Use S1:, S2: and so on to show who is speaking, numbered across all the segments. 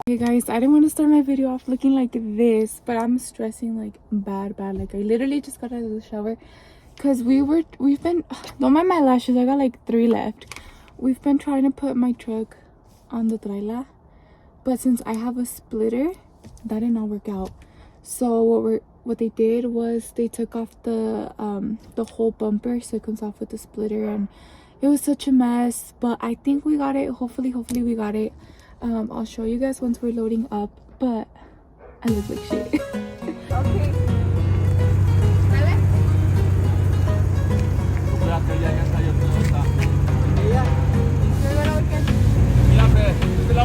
S1: Hey guys, I didn't want to start my video off looking like this, but I'm stressing like bad. Like I literally just got out of the shower because we've been, don't mind my lashes, I got like 3 left. We've been trying to put my truck on the trailer, but since I have a splitter, that did not work out. So what they did was they took off the whole bumper, so it comes off with the splitter, and it was such a mess. But I think we got it. Hopefully we got it. I'll show you guys once we're loading up, but I look like shit.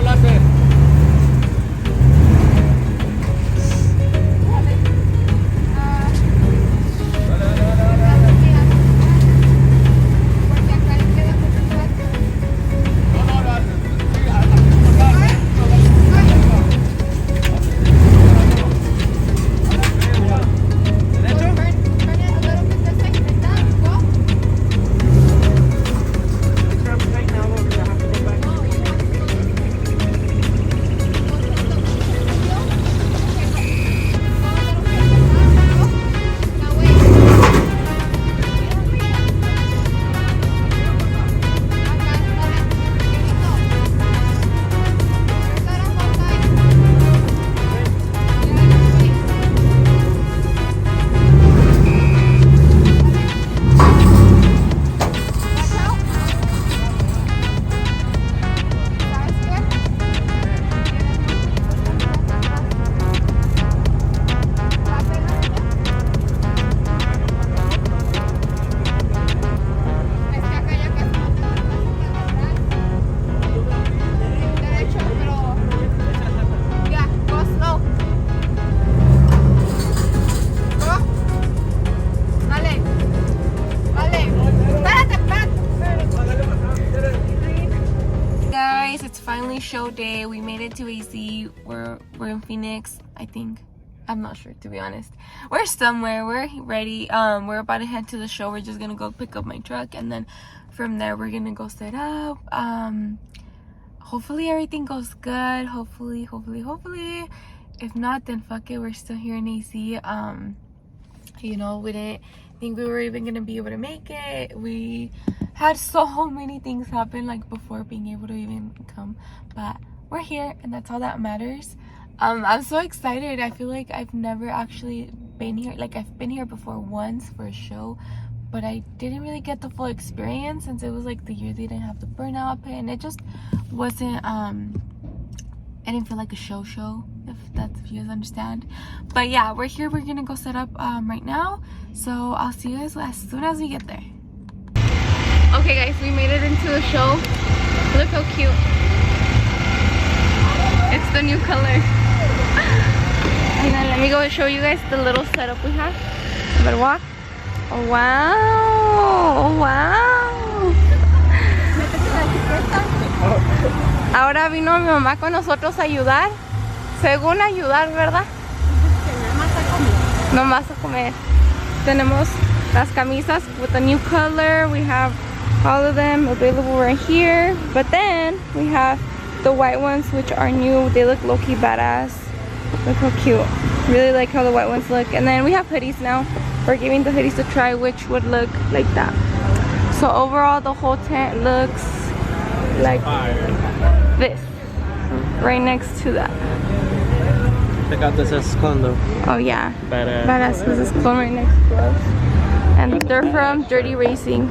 S1: Okay. Show day. We made it to AC. We're in Phoenix, I think. I'm not sure, to be honest. We're somewhere. We're ready. We're about to head to the show. We're just gonna go pick up my truck, and then from there we're gonna go set up. Hopefully everything goes good. Hopefully. If not, then fuck it, we're still here in AC. You know, we didn't think we were even gonna be able to make it. We had so many things happen like before being able to even come, but we're here, and that's all that matters. I'm so excited. I feel like I've never actually been here. Like, I've been here before once for a show, but I didn't really get the full experience since it was like the year they didn't have the burnout pit, and it just wasn't I didn't feel like a show, if you guys understand. But yeah, we're here. We're gonna go set up right now, so I'll see you guys as soon as we get there. Okay guys, we made it into the show. Look how cute. It's the new color. And then let me go and show you guys the little setup we have. But walk. Oh wow. Oh wow. Ahora vino mi mamá con nosotros a ayudar. Según ayudar, ¿verdad? Nomás a comer. Tenemos las camisas with a new color. We have all of them available right here, but then we have the white ones, which are new. They look low-key badass. Look how cute. Really like how the white ones look. And then we have hoodies now. We're giving the hoodies a try, which would look like that. So overall, the whole tent looks like this, right next to that.
S2: Check out this condo.
S1: Oh yeah,
S2: Badass.
S1: because it's clone right next to us. And they're from Dirty Racing.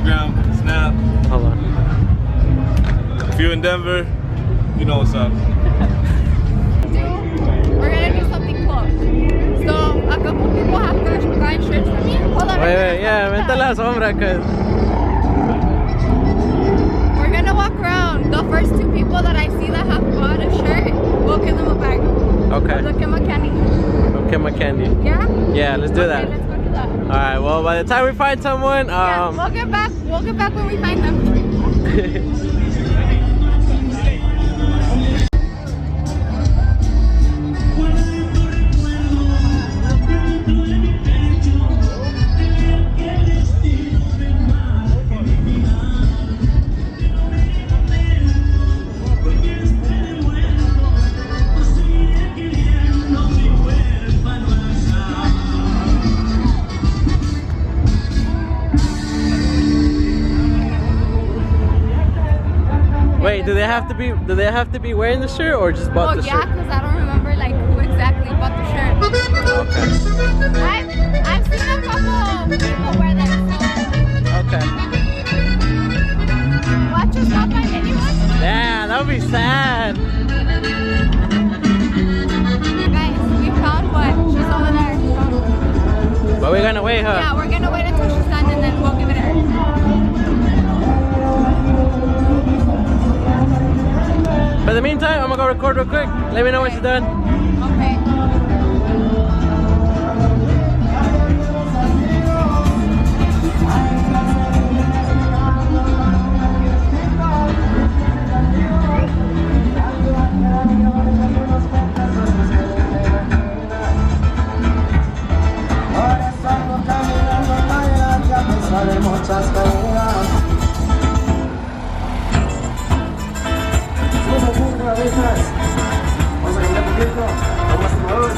S3: Instagram, Snap.
S2: Hold on.
S3: If you're in Denver, you know what's up.
S1: We're gonna do something cool. So a couple people have gotten shirts for me. Hold on.
S2: Wait, yeah, vente la sombra, cause
S1: We're gonna walk around. The first two people that I see that have bought a shirt, we'll give them a bag.
S2: okay.
S1: Look at my candy.
S2: Okay, my candy.
S1: Yeah?
S2: Yeah, let's do
S1: Okay,
S2: that.
S1: let's go do that.
S2: All right. Well, by the time we find someone,
S1: Yeah, we'll get back when we find them.
S2: wait, do they have to be wearing the shirt or just bought the
S1: yeah,
S2: shirt?
S1: because I don't remember like who exactly bought the shirt.
S2: Okay.
S1: I've seen a couple people wear them.
S2: Okay.
S1: Watch us not find anyone.
S2: Yeah, that would be sad.
S1: Guys, we found one. She's over there.
S2: But we're gonna wait, huh?
S1: Yeah, we're gonna wait until she's done and then we'll give it her.
S2: But in the meantime, I'm gonna go record real quick. Let me know when she's done.
S1: Okay.
S4: Muchas caídas. Somos muy abejas. Vamos a cambiar poquito. Vamos a todos.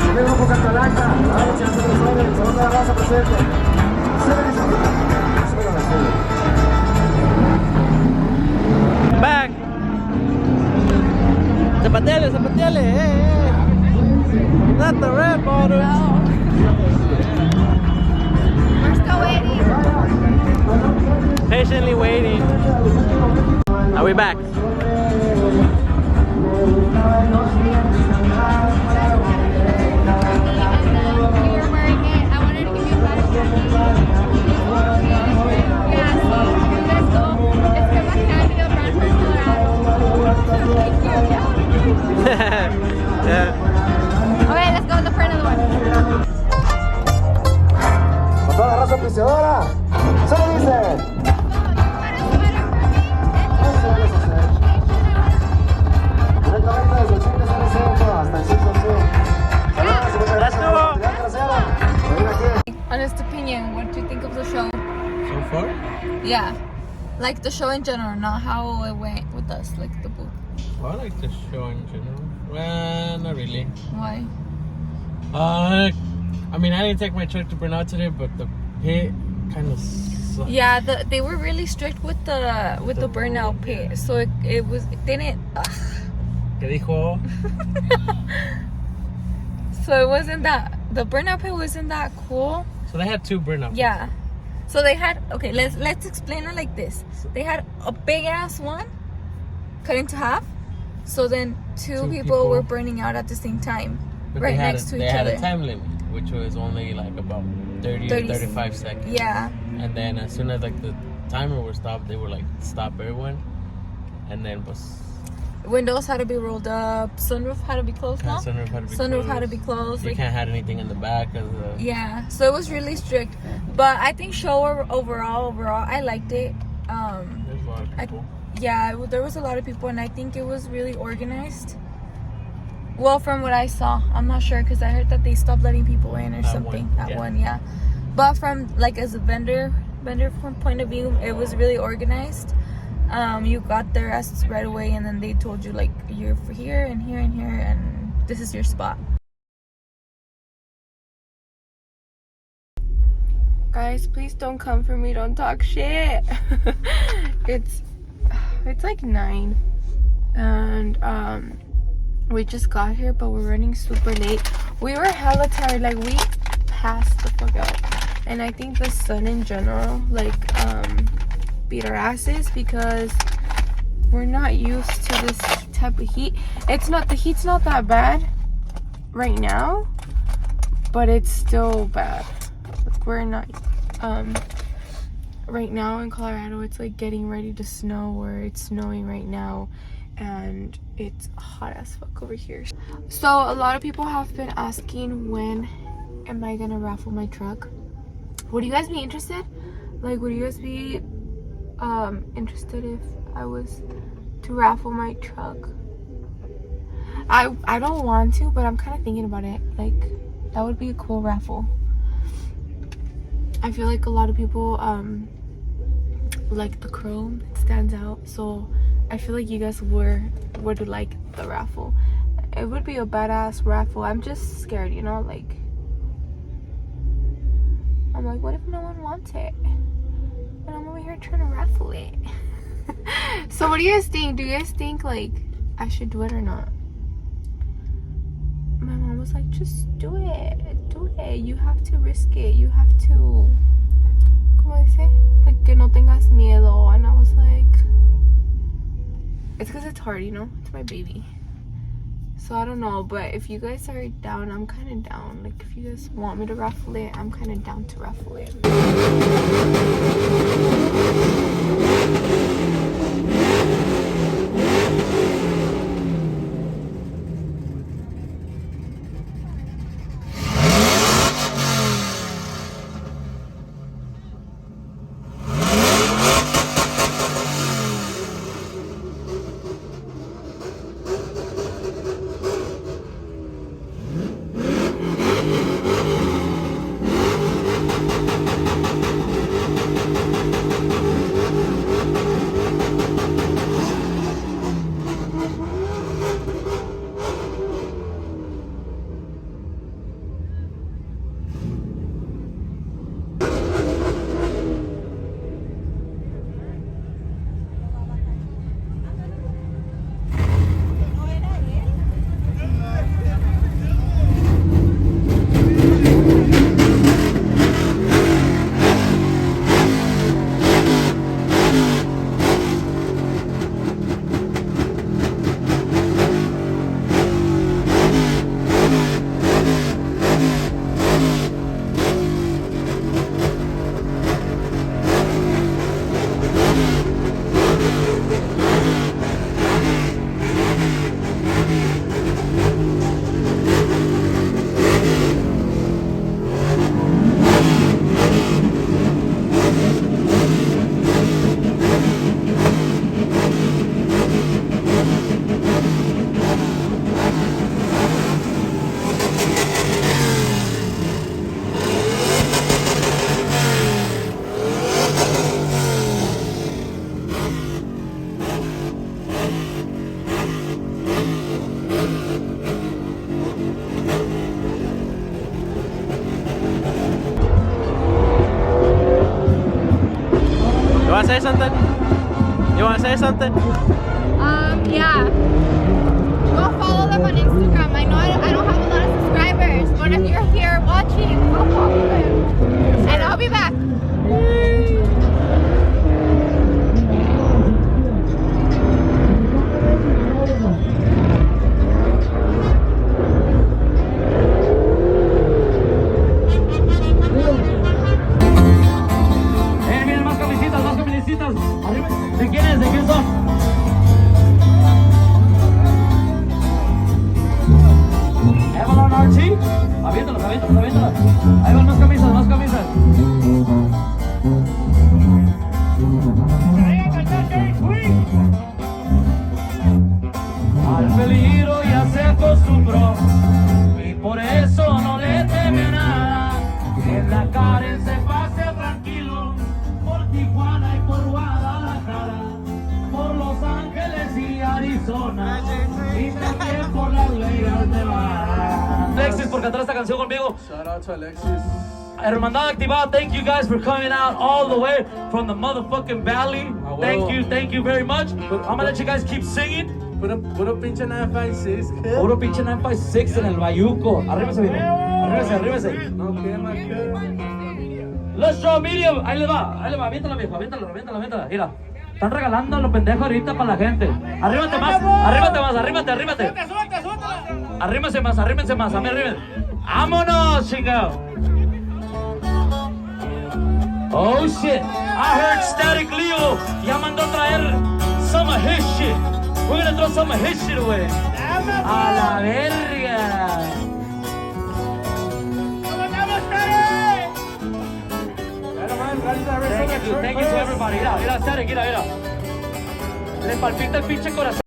S4: Primero un poco catalanca. Vamos a hacer los hombres. Segunda raza presente.
S2: Back. Zapateale, zapateale. Hey. Not the red bottle.
S1: No. We're still waiting.
S2: Patiently waiting. Are we back?
S1: You were wearing it. I wanted to give you a bag. Yeah, so let's go. It's from a candy of Raffle, Colorado.
S2: Yeah.
S1: Okay, let's go look for another one.
S4: Con toda la raza apreciadora. Se lo dicen. Directamente desde el Chile Centro hasta el 5C. Saludos y muchas gracias por la oportunidad, trasera. Venir aquí.
S1: Honest opinion, what do you think of the show?
S2: So far?
S1: Yeah. Like the show in general, not how it went with us, like the booth.
S2: Well, I like the show in general. Well, not really.
S1: Why?
S2: I mean, I didn't take my truck to Burnout today, but the pit kind of sucked.
S1: Yeah, they were really strict with the burnout pit, so it didn't.
S2: ¿Qué dijo?
S1: So it wasn't that the burnout pit wasn't that cool.
S2: So they had two burnout pits.
S1: Yeah. So they had let's explain it like this. They had a big ass one cut into half. So then two people were burning out at the same time,
S2: But
S1: right
S2: they had
S1: next to
S2: they
S1: each
S2: had
S1: other.
S2: a time limit, which was only like about 30
S1: 30
S2: or 35 seconds.
S1: Yeah.
S2: And then as soon as like the timer was stopped, they were like stop everyone, and then was
S1: Windows had to be rolled up. Sunroof had to be closed. No?
S2: sunroof had to be
S1: Sunroof
S2: closed.
S1: had to be closed.
S2: You
S1: Like,
S2: can't have anything in the back of the.
S1: yeah. So it was really strict. But I think show overall, I liked it.
S2: There's a lot of people.
S1: There was a lot of people, and I think it was really organized. Well, from what I saw, I'm not sure because I heard that they stopped letting people in or
S2: At
S1: something.
S2: one,
S1: At
S2: yeah.
S1: one, yeah. But from like as a vendor point of view, it was really organized. You got there right away, and then they told you like you're for here and here and here, and this is your spot. Guys, please don't come for me. Don't talk shit. it's like 9, and we just got here, but we're running super late. We were hella tired. Like we passed the fuck out, and I think the sun in general, like beat our asses because we're not used to this type of heat. The heat's not that bad right now, but it's still bad. Like, we're not right now in Colorado, it's like getting ready to snow, or it's snowing right now, and it's hot as fuck over here. So a lot of people have been asking, when am I gonna raffle my truck? Would you guys be interested? Like, would you guys be interested if I was to raffle my truck? I don't want to, but I'm kind of thinking about it. Like, that would be a cool raffle. I feel like a lot of people like the chrome, it stands out, so I feel like you guys would like the raffle. It would be a badass raffle. I'm just scared, you know, like I'm like, what if no one wants it and I'm over here trying to raffle it? So what do you guys think? Do you guys think like I should do it or not? My mom was like, just do it, you have to risk it, you have to, como dice, like, que no tengas miedo. And I was like, it's because it's hard, you know, it's my baby. So I don't know, but if you guys are down, I'm kind of down. Like, if you guys want me to raffle it, I'm kind of down to raffle it.
S2: want to say something? You want to say something?
S1: Yeah. Go follow them on Instagram. I know I don't have a lot of subscribers, but if you're here watching, go follow them. And I'll be back.
S4: ¿De quién es? ¿De quién son? Ahí van a Archie. Aviéntalos, aviéntalos, aviéntalos. Ahí van más camisas, más camisas. Al peligro ya se acostumbró y por eso no le teme nada. En la Karen se pasea tranquilo por Tijuana y por Guadalajara, por Los Ángeles y Arizona y también por Las Vegas, Nevada. Alexis por cantar esta canción conmigo.
S3: Shout out to Alexis.
S4: Hermandad Activada, thank you guys for coming out all the way from the motherfucking valley. Thank you very much. I'm gonna let you guys keep singing.
S3: Puro pinche 956.
S4: Puro pinche 956 en el Bayuco. Arríbese, viejo. Arríbese, arríbese.
S3: No quema,
S4: Let's show medium. Ahí le va, aviéntala, viejo, aviéntala. Mira, están regalando a los pendejos ahorita para la gente. Arríbate más, arríbate. Arrímense más, a mí arrímense. ¡Vámonos, chingado! Oh shit, I heard Static Leo ya mandó a traer some of his shit. We're gonna throw some of his shit away. A la verga. Thank you to everybody. Mira, Static, mira. Le palpita el pinche corazón.